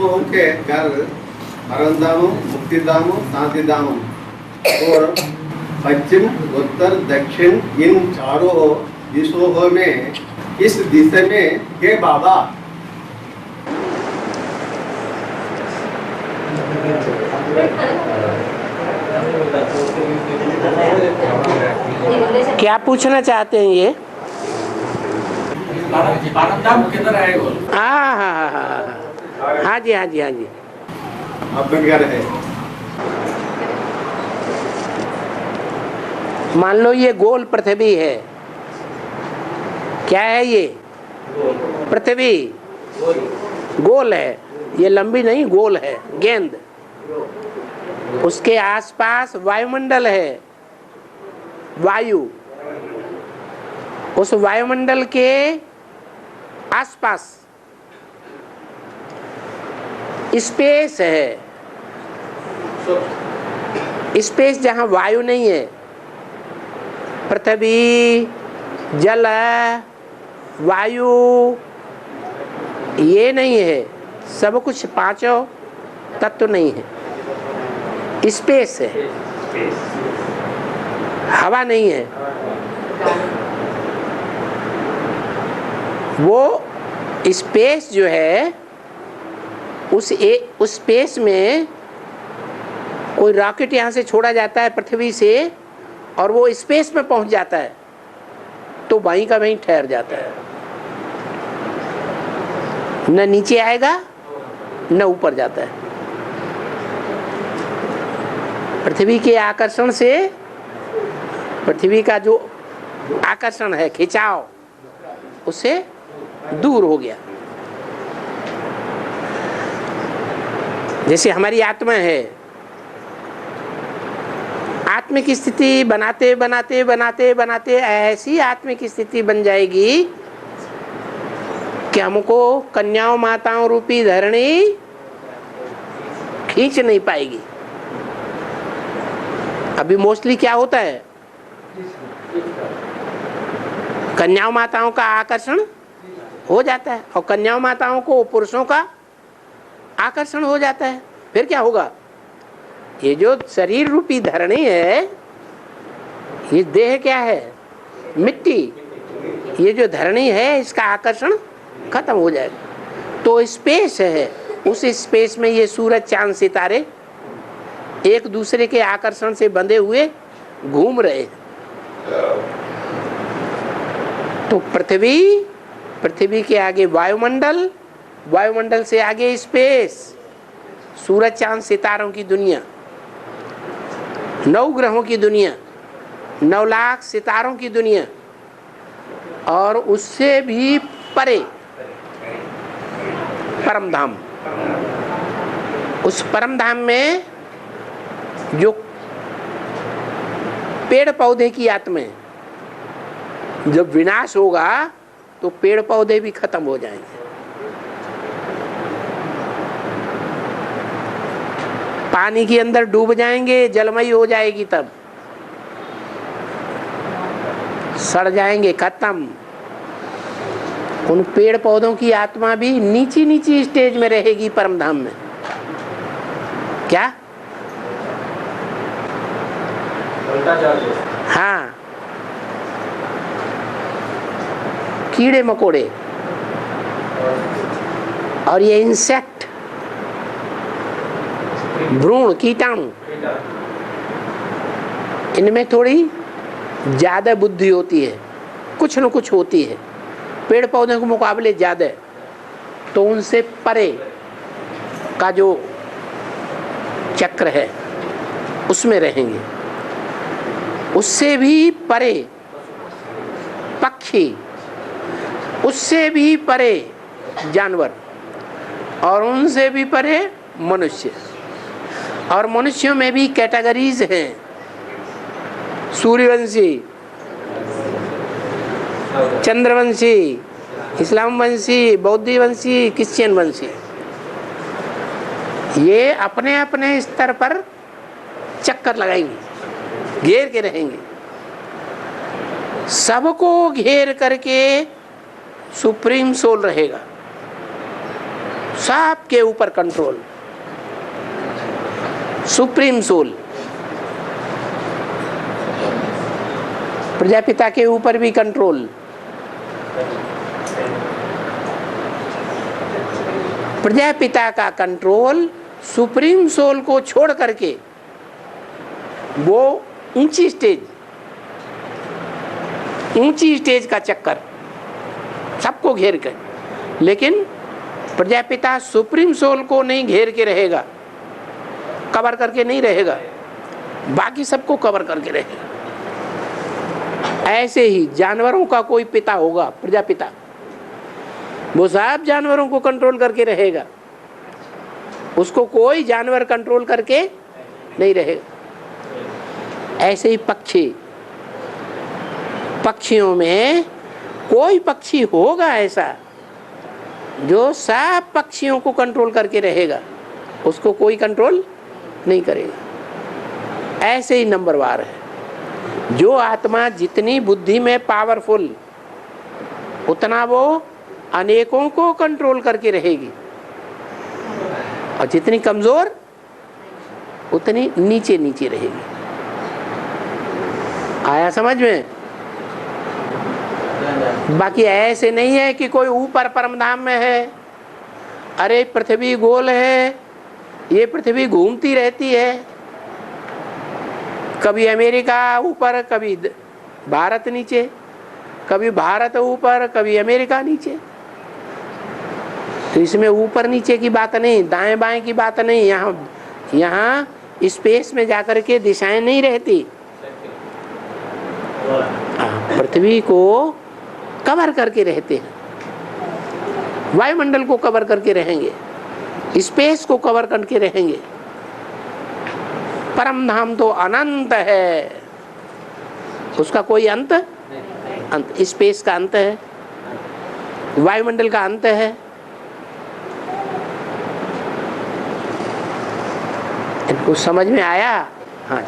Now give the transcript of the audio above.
तत्वों के घर परमधामों, मुक्तिधामों, शांतिधामों और पश्चिम, उत्तर, दक्षिण इन चारों दिशाओं में इस दिशा में हे बाबा। क्या पूछना चाहते हैं ये? परमधाम किधर है वो? हाँ हाँ हाँ हाँ हाँ जी, हाँ जी, हाँ जी। आपका घर है। मान लो ये गोल पृथ्वी है। क्या है ये? पृथ्वी गोल है। ये लंबी नहीं, गोल है, गेंद। उसके आसपास वायुमंडल है, वायु। उस वायुमंडल के आसपास स्पेस है। स्पेस जहां वायु नहीं है, पृथ्वी, जल, वायु, ये नहीं है। सब कुछ पांचों तत्व नहीं है, स्पेस है, हवा नहीं है। वो स्पेस जो है, उस स्पेस में कोई रॉकेट यहाँ से छोड़ा जाता है पृथ्वी से और वो स्पेस में पहुंच जाता है तो वहीं का वहीं ठहर जाता है। न नीचे आएगा न ऊपर जाता है। पृथ्वी के आकर्षण से, पृथ्वी का जो आकर्षण है, खिंचाव, उससे दूर हो गया। जैसे हमारी आत्मा है, आत्मिक स्थिति बनाते बनाते बनाते बनाते ऐसी आत्मिक स्थिति बन जाएगी कि हमको कन्याओं माताओं रूपी धरणी खींच नहीं पाएगी। अभी मोस्टली क्या होता है, कन्याओं माताओं का आकर्षण हो जाता है और कन्याओं माताओं को पुरुषों का आकर्षण हो जाता है। फिर क्या होगा? ये जो शरीर रूपी धरणी है, ये देह क्या है? मिट्टी। ये जो धरणी है, इसका आकर्षण खत्म हो जाएगा। तो स्पेस है, उस स्पेस में ये सूरज, चांद, सितारे एक दूसरे के आकर्षण से बंधे हुए घूम रहे हैं। तो पृथ्वी के आगे वायुमंडल, वायुमंडल से आगे स्पेस, सूरज, चांद, सितारों की दुनिया, 9 ग्रहों की दुनिया, 9 लाख सितारों की दुनिया, और उससे भी परे परमधाम। उस परमधाम में जो पेड़ पौधे की आत्मा है, जब विनाश होगा तो पेड़ पौधे भी खत्म हो जाएंगे। पानी के अंदर डूब जाएंगे, जलमयी हो जाएगी, तब सड़ जाएंगे, खत्म। उन पेड़ पौधों की आत्मा भी नीची नीची स्टेज में रहेगी परमधाम में। क्या? हाँ, कीड़े मकोड़े और ये इंसेक्ट, भ्रूण, कीटाणु, इनमें थोड़ी ज्यादा बुद्धि होती है, कुछ न कुछ होती है। पेड़ पौधों के मुकाबले ज्यादा, तो उनसे परे का जो चक्र है उसमें रहेंगे। उससे भी परे पक्षी, उससे भी परे जानवर, और उनसे भी परे मनुष्य। और मनुष्यों में भी कैटेगरीज हैं, सूर्यवंशी, चंद्रवंशी, इस्लाम वंशी, बौद्धी वंशी, क्रिश्चियन वंशी। ये अपने अपने स्तर पर चक्कर लगाएंगे, घेर के रहेंगे। सबको घेर करके सुप्रीम सोल रहेगा। सबके ऊपर कंट्रोल, सुप्रीम सोल। प्रजापिता के ऊपर भी कंट्रोल, प्रजापिता का कंट्रोल सुप्रीम सोल को छोड़ करके वो ऊंची स्टेज का चक्कर सबको घेर कर, लेकिन प्रजापिता सुप्रीम सोल को नहीं घेर के रहेगा, कवर करके नहीं रहेगा, बाकी सबको कवर करके रहेगा। ऐसे ही जानवरों का कोई पिता होगा, प्रजापिता, वो सब जानवरों को कंट्रोल करके रहेगा, उसको कोई जानवर कंट्रोल करके नहीं रहेगा। ऐसे ही पक्षियों में कोई पक्षी होगा ऐसा जो सब पक्षियों को कंट्रोल करके रहेगा, उसको कोई कंट्रोल नहीं करेगा। ऐसे ही नंबरवार है, जो आत्मा जितनी बुद्धि में पावरफुल उतना वो अनेकों को कंट्रोल करके रहेगी, और जितनी कमजोर उतनी नीचे नीचे रहेगी। आया समझ में? बाकी ऐसे नहीं है कि कोई ऊपर परमधाम में है, अरे पृथ्वी गोल है, ये पृथ्वी घूमती रहती है, कभी अमेरिका ऊपर, कभी भारत नीचे, कभी भारत ऊपर, कभी अमेरिका नीचे। तो इसमें ऊपर नीचे की बात नहीं, दाएं बाएं की बात नहीं, यहाँ स्पेस में जाकर के दिशाएं नहीं रहती। पृथ्वी को कवर करके रहते हैं, वायुमंडल को कवर करके रहेंगे, स्पेस को कवर करके रहेंगे। परम धाम तो अनंत है, उसका कोई अंत, स्पेस का अंत है, वायुमंडल का अंत है। इनको समझ में आया? हाँ।